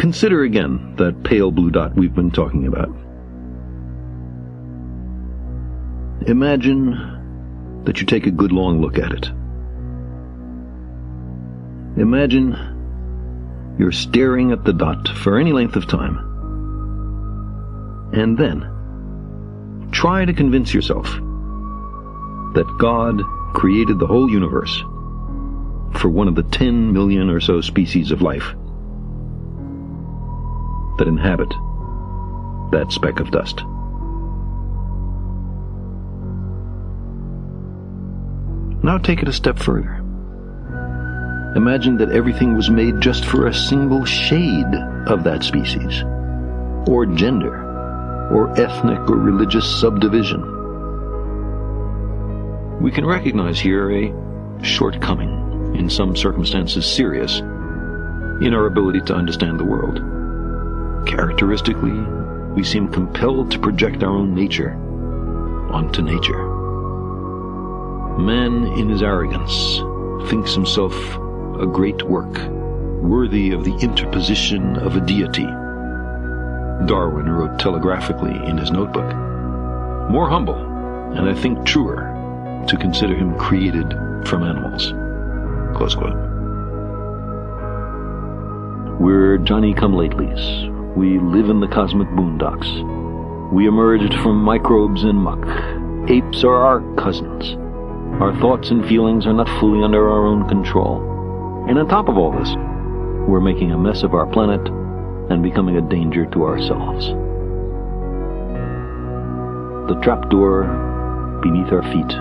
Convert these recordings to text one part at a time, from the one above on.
Consider again that pale blue dot we've been talking about. Imagine that you take a good long look at it. Imagine you're staring at the dot for any length of time. And then try to convince yourself that God created the whole universe for one of the 10 million or so species of life that inhabit that speck of dust. Now take it a step further. Imagine that everything was made just for a single shade of that species, or gender, or ethnic or religious subdivision. We can recognize here a shortcoming, in some circumstances serious, in our ability to understand the world. Characteristically, we seem compelled to project our own nature onto nature. Man, in his arrogance, thinks himself a great work, worthy of the interposition of a deity. Darwin wrote telegraphically in his notebook, "More humble, and I think truer, to consider him created from animals." Close quote. We're Johnny-come-latelys. We live in the cosmic boondocks. We emerged from microbes and muck. Apes are our cousins. Our thoughts and feelings are not fully under our own control. And on top of all this, we're making a mess of our planet and becoming a danger to ourselves. The trapdoor beneath our feet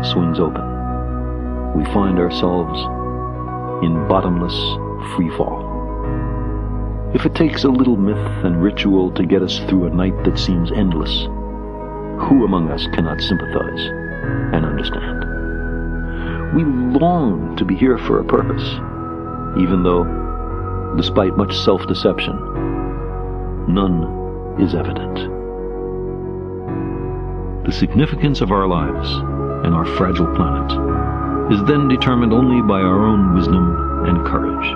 swings open. We find ourselves in bottomless free fall. If it takes a little myth and ritual to get us through a night that seems endless, who among us cannot sympathize and understand? We long to be here for a purpose, even though, despite much self-deception, none is evident. The significance of our lives and our fragile planet is then determined only by our own wisdom and courage.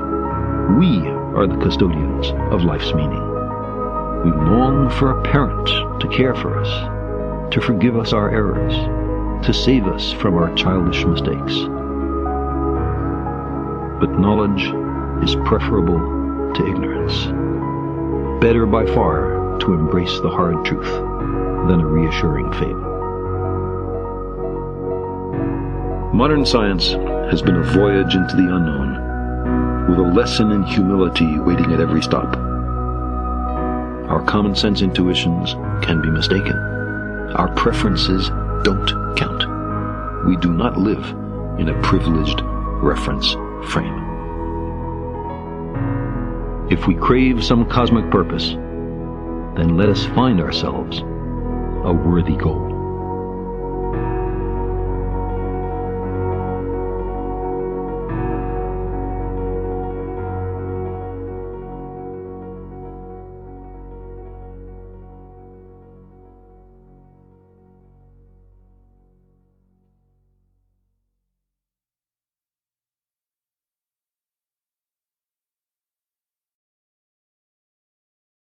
We are the custodians of life's meaning. We long for a parent to care for us, to forgive us our errors, to save us from our childish mistakes. But knowledge is preferable to ignorance. Better by far to embrace the hard truth than a reassuring fable. Modern science has been a voyage into the unknown, with a lesson in humility waiting at every stop. Our common sense intuitions can be mistaken. Our preferences don't count. We do not live in a privileged reference frame. If we crave some cosmic purpose, then let us find ourselves a worthy goal.